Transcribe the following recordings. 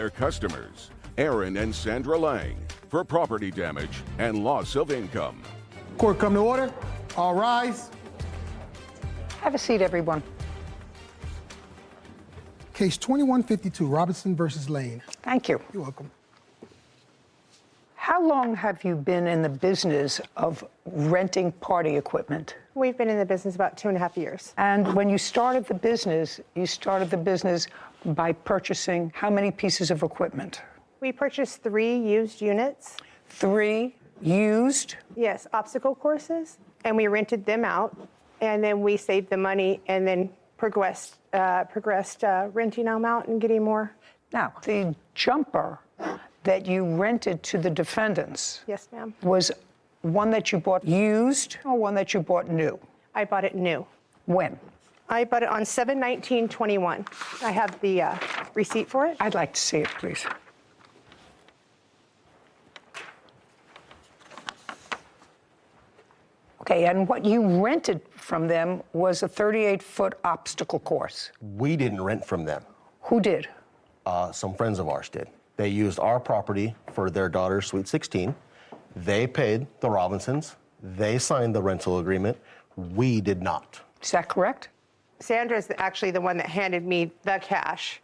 Their customers, Aaron and Sandra Lang, for property damage and loss of income. Court come to order. All rise. Have a seat, everyone. Case 2152, Robinson versus Lane. Thank you. You're welcome. How long have you been in the business of renting party equipment? We've been in the business about 2.5 years. And when you started the business by purchasing how many pieces of equipment? We purchased 3 used units. 3 used? Yes, obstacle courses, and we rented them out, and then we saved the money and then progressed renting them out and getting more. Now, the jumper that you rented to the defendants. Yes, ma'am. Was one that you bought used or one that you bought new? I bought it new. When? I bought it on 7/19/21. I have the receipt for it. I'd like to see it, please. Okay, and what you rented from them was a 38-foot obstacle course. We didn't rent from them. Who did? Some friends of ours did. They used our property for their daughter's Sweet 16. They paid the Robinsons. They signed the rental agreement. We did not. Is that correct? Sandra's actually the one that handed me the cash.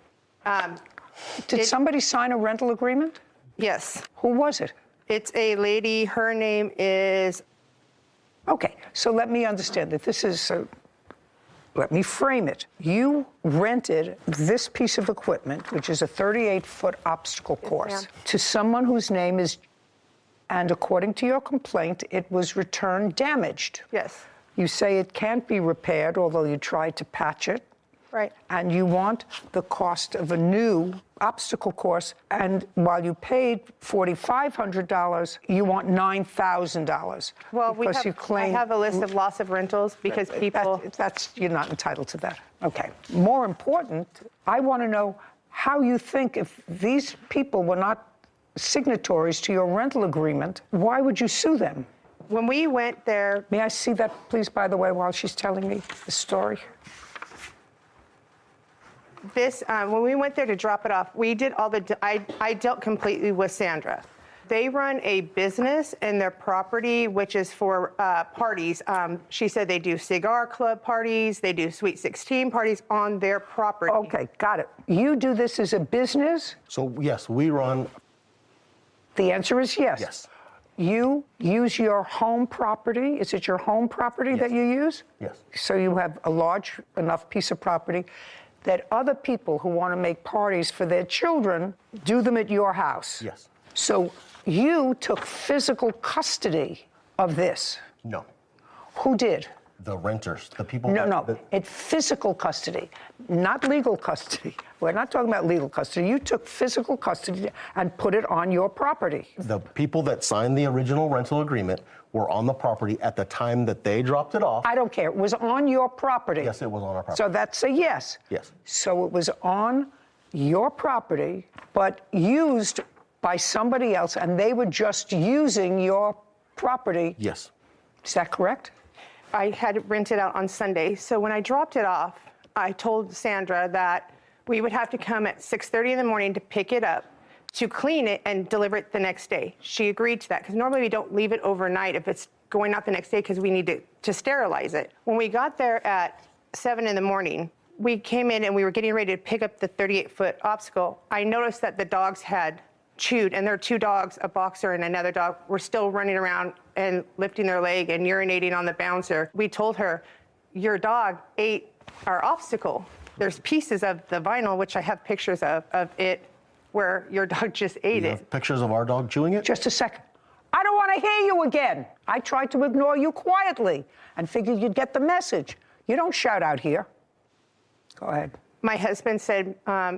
Did somebody sign a rental agreement? Yes. Who was it? It's a lady. Her name is... Okay, so let me understand that this is... let me frame it. You rented this piece of equipment, which is a 38-foot obstacle course, to someone whose name is... And according to your complaint, it was returned damaged. Yes. You say it can't be repaired, although you tried to patch it. Right. And you want the cost of a new obstacle course. And while you paid $4,500, you want $9,000. Well, I have a list of loss of rentals because people... You're not entitled to that. Okay. More important, I want to know how you think if these people were not signatories to your rental agreement, why would you sue them? When we went there... May I see that, please, by the way, while she's telling me the story? When we went there to drop it off, we did all the... I dealt completely with Sandra. They run a business in their property, which is for parties. She said they do cigar club parties, they do Sweet 16 parties on their property. Okay, got it. You do this as a business? So, yes, we run... The answer is yes. Yes. You use your home property. Is it your home property that you use? Yes. So you have a large enough piece of property that other people who want to make parties for their children do them at your house. Yes. So you took physical custody of this. No. Who did? The renters, the people... No. It's physical custody, not legal custody. We're not talking about legal custody. You took physical custody and put it on your property. The people that signed the original rental agreement were on the property at the time that they dropped it off. I don't care. It was on your property. Yes, it was on our property. So that's a yes. Yes. So it was on your property, but used by somebody else, and they were just using your property. Yes. Is that correct? I had it rented out on Sunday. So when I dropped it off, I told Sandra that we would have to come at 6:30 in the morning to pick it up, to clean it and deliver it the next day. She agreed to that because normally we don't leave it overnight if it's going out the next day because we need to sterilize it. When we got there at 7 in the morning, we came in and we were getting ready to pick up the 38-foot obstacle. I noticed that the dogs had chewed, and there are 2 dogs, a boxer and another dog, were still running around and lifting their leg and urinating on the bouncer. We told her, your dog ate our obstacle. There's pieces of the vinyl, which I have pictures of it, where your dog just ate You it. have pictures of our dog chewing it? Just a second. I don't want to hear you again. I tried to ignore you quietly and figured you'd get the message. You don't shout out here. Go ahead. My husband said,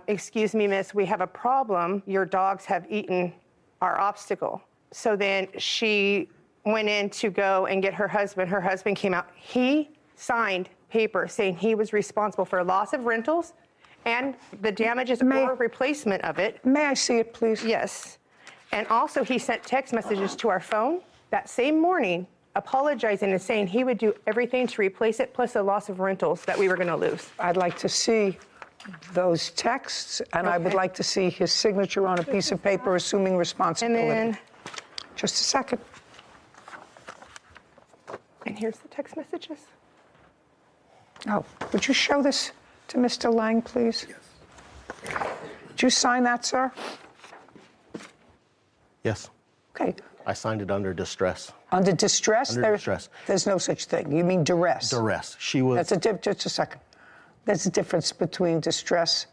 excuse me, miss, we have a problem. Your dogs have eaten our obstacle. So then she went in to go and get her husband. Her husband came out. He signed paper saying he was responsible for loss of rentals and the damages or replacement of it. May I see it, please? Yes. And also he sent text messages to our phone that same morning apologizing and saying he would do everything to replace it plus the loss of rentals that we were going to lose. I'd like to see those texts, and I would like to see his signature on a piece of paper, assuming responsibility. And then, Just a second. and here's the text messages. Oh, would you show this to Mr. Lang, please? Yes. Did you sign that, sir? Yes. Okay. I signed it under distress. Under distress? Under distress. There's no such thing. You mean duress? Duress. She was. Just a second. There's a difference between distress.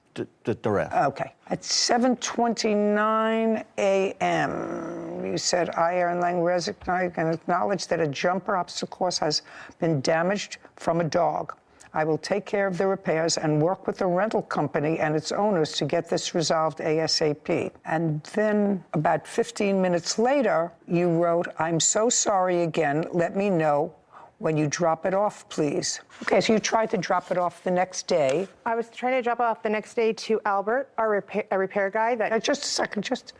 Duress. Okay. At 7:29 a.m., you said, I, Aaron Lang, recognize and acknowledge that a jumper obstacle course has been damaged from a dog. I will take care of the repairs and work with the rental company and its owners to get this resolved ASAP. And then about 15 minutes later, you wrote, I'm so sorry again. Let me know when you drop it off, please. Okay, so you tried to drop it off the next day. I was trying to drop it off the next day to Albert, our repair guy. Just a second, just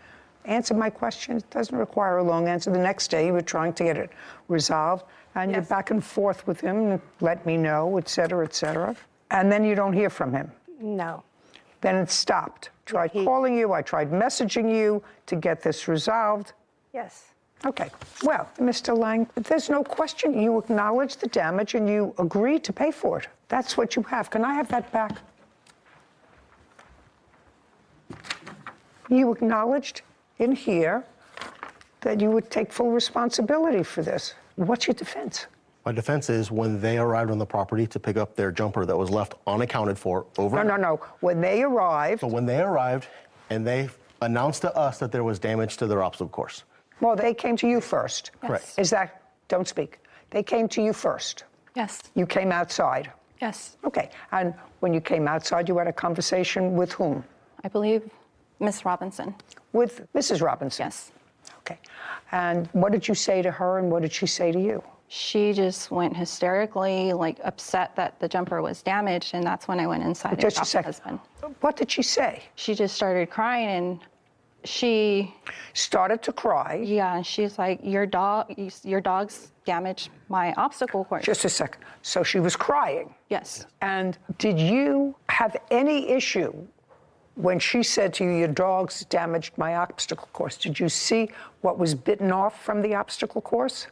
answer my question. It doesn't require a long answer. The next day, you were trying to get it resolved, and you're Yes. back and forth with him, let me know, et cetera, and then you don't hear from him. No. Then it stopped. Tried calling you, I tried messaging you to get this resolved. Yes. Okay, well, Mr. Lang, there's no question. You acknowledged the damage and you agreed to pay for it. That's what you have. Can I have that back? You acknowledged in here that you would take full responsibility for this. What's your defense? My defense is when they arrived on the property to pick up their jumper that was left unaccounted for over. No. When they arrived, So when they arrived and they announced to us that there was damage to their obstacle course. well, they came to you first. Correct. Is that, don't speak. They came to you first. Yes. You came outside. Yes. Okay, and when you came outside, you had a conversation with whom? I believe Miss Robinson. With Mrs. Robinson? Yes. Okay. And what did you say to her and what did she say to you? She just went hysterically, like upset that the jumper was damaged, and that's when I went inside and Just a dropped my second. husband. What did she say? She just started crying, and she, Started to cry. yeah, she's like, your dog's damaged my obstacle course. Just a second. So she was crying. Yes. And did you have any issue when she said to you, your dog's damaged my obstacle course? Did you see what was bitten off from the obstacle course?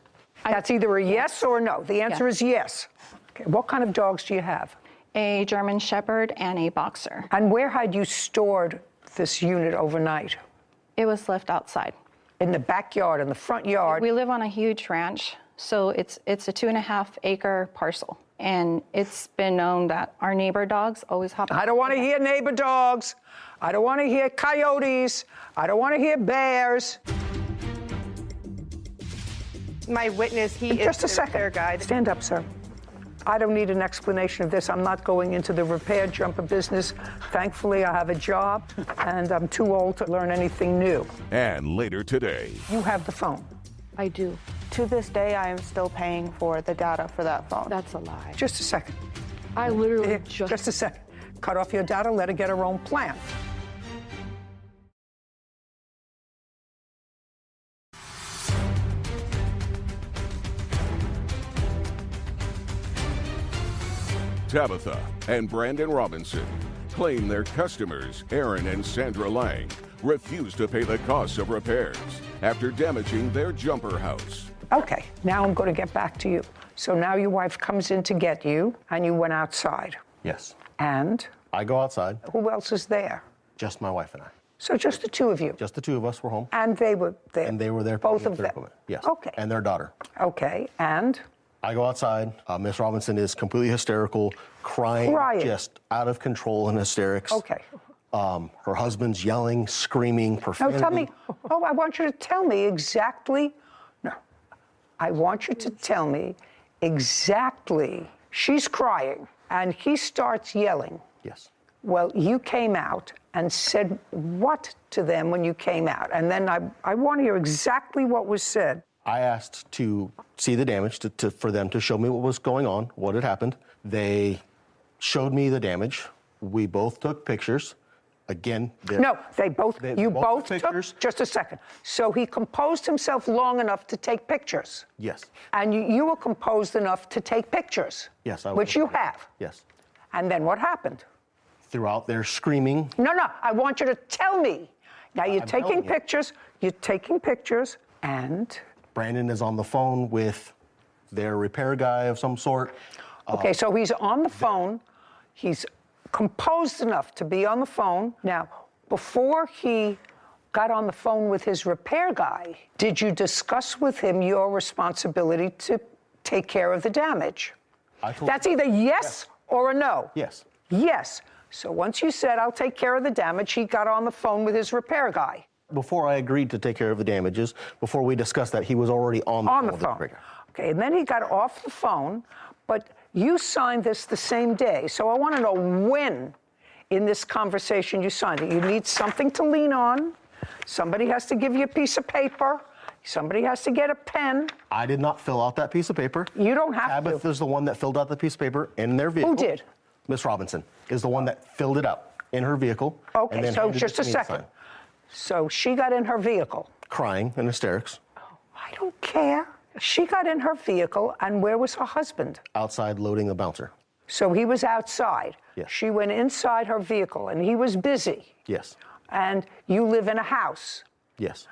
That's either a yes or a no. The answer is yes. Okay. What kind of dogs do you have? A German Shepherd and a Boxer. And where had you stored this unit overnight? It was left outside. In the backyard, in the front yard? We live on a huge ranch, so it's a 2.5 acre parcel. And it's been known that our neighbor dogs always hop. I don't want to hear neighbor dogs. I don't want to hear coyotes. I don't want to hear bears. My witness, he is Just a the repair second. guide. Stand up, sir. I don't need an explanation of this. I'm not going into the repair jumper business. Thankfully, I have a job, and I'm too old to learn anything new. And later today, You have the phone. I do. To this day, I am still paying for the data for that phone. That's a lie. Just a second. I literally Here, just. just a second. Cut off your data, let her get her own plan. Tabitha and Brandon Robinson claim their customers, Aaron and Sandra Lang, refused to pay the costs of repairs after damaging their jumper house. Okay, now I'm going to get back to you. So now your wife comes in to get you, and you went outside. Yes. And I go outside, who else is there? just my wife and I. So just the two of you? Just the two of us were home. And they were there? And they were there. Both picking up of their them? equipment. Yes. Okay. And their daughter. Okay, and? I go outside. Miss Robinson is completely hysterical, crying, just out of control in hysterics. Okay. Her husband's yelling, screaming, No, profanity. tell me. Oh, I want you to tell me exactly. No. I want you to tell me exactly. She's crying, and he starts yelling. Yes. Well, you came out and said what to them when you came out? And then I want to hear exactly what was said. I asked to see the damage, for them to show me what was going on, what had happened. They showed me the damage. We both took pictures. Again, No, you both took took, pictures. just a second. So he composed himself long enough to take pictures. Yes. And you were composed enough to take pictures. Yes, I was. Which you have. Yes. And then what happened? Throughout their screaming. No, I want you to tell me. Now, you're I'm taking telling you. pictures, and? Brandon is on the phone with their repair guy of some sort. Okay, so he's on the phone. He's composed enough to be on the phone. Now, before he got on the phone with his repair guy, did you discuss with him your responsibility to take care of the damage? That's either yes or a no. Yes. Yes. So once you said, I'll take care of the damage, he got on the phone with his repair guy. Before I agreed to take care of the damages, before we discussed that, he was already on the phone. With the repair guy. Okay, and then he got off the phone, but you signed this the same day. So I want to know when in this conversation you signed it. You need something to lean on. Somebody has to give you a piece of paper. Somebody has to get a pen. I did not fill out that piece of paper. You don't have to. Tabitha is the one that filled out the piece of paper in their vehicle. Who did? Miss Robinson is the one that filled it out in her vehicle. Okay, and then so handed just it a to me to second. sign. So she got in her vehicle. Crying in hysterics. I don't care. She got in her vehicle, and where was her husband? Outside loading the bouncer. So he was outside. Yes. She went inside her vehicle, and he was busy. Yes. And you live in a house, Yes.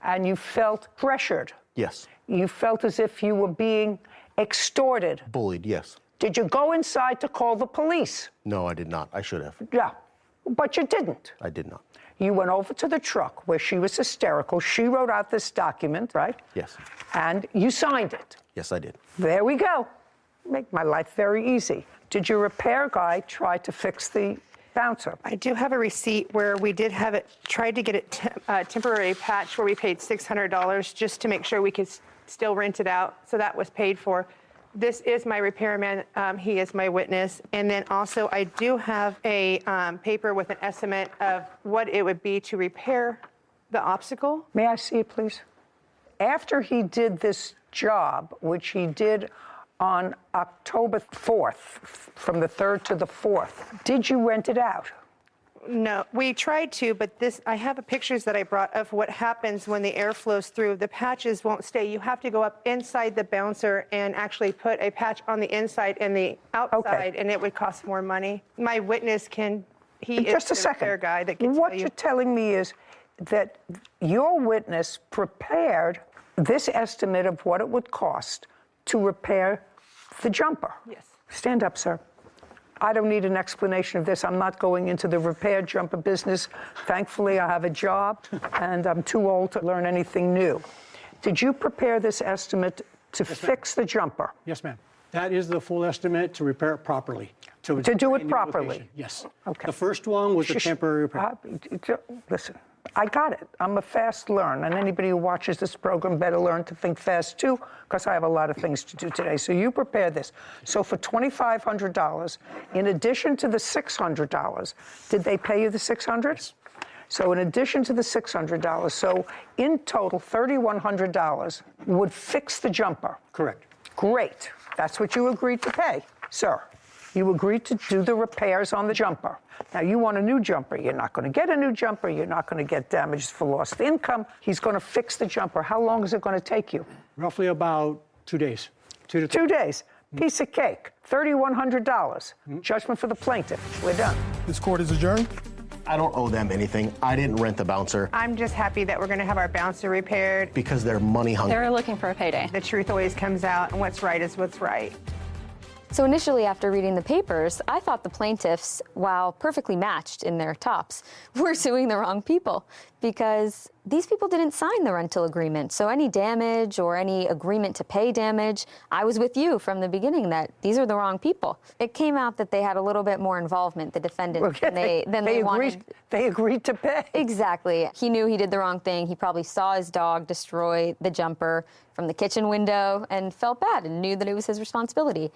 and you felt pressured. Yes. You felt as if you were being extorted. Bullied. Yes. Did you go inside to call the police? No, I did not. I should have. Yeah, but you didn't. I did not. You went over to the truck where she was hysterical. She wrote out this document, right? Yes. And you signed it. Yes, I did. There we go. Make my life very easy. Did your repair guy try to fix the bouncer? I do have a receipt where we did have it, tried to get it temporary patch where we paid $600 just to make sure we could still rent it out. So that was paid for. This is my repairman. He is my witness. And then also I do have a paper with an estimate of what it would be to repair the obstacle. May I see it, please? After he did this job, which he did on October 4th, from the 3rd to the 4th, did you rent it out? No, we tried to, but I have pictures that I brought of what happens when the air flows through. The patches won't stay. You have to go up inside the bouncer and actually put a patch on the inside and the outside, and it would cost more money. My witness he Just is a the second. repair guy that can What tell you. you're telling me is that your witness prepared this estimate of what it would cost to repair the jumper. Yes. Stand up, sir. I don't need an explanation of this. I'm not going into the repair jumper business. Thankfully, I have a job, and I'm too old to learn anything new. Did you prepare this estimate to fix the jumper? Yes, ma'am. That is the full estimate to repair it properly. To do it any properly? location. Yes. Okay. The first one was the temporary repair. Listen, I got it. I'm a fast learner, and anybody who watches this program better learn to think fast too, because I have a lot of things to do today. So you prepare this. So for $2,500, in addition to the $600, did they pay you the $600? Yes. So in addition to the $600, so in total, $3,100 would fix the jumper. Correct. Great. That's what you agreed to pay, sir. You agreed to do the repairs on the jumper. Now, you want a new jumper. You're not going to get a new jumper. You're not going to get damages for lost income. He's going to fix the jumper. How long is it going to take you? Roughly about 2 days. 2 to 3. 2 days. Piece of cake. $3,100. Judgment for the plaintiff. We're done. This court is adjourned. I don't owe them anything. I didn't rent the bouncer I'm just happy that we're going to have our bouncer repaired. because they're money hungry. They're looking for a payday. The truth always comes out, and what's right is what's right. So initially, after reading the papers, I thought the plaintiffs, while perfectly matched in their tops, were suing the wrong people because these people didn't sign the rental agreement. So any damage or any agreement to pay damage, I was with you from the beginning that these are the wrong people. It came out that they had a little bit more involvement, the defendants, than they wanted. They agreed to pay. Exactly. He knew he did the wrong thing. He probably saw his dog destroy the jumper from the kitchen window and felt bad and knew that it was his responsibility.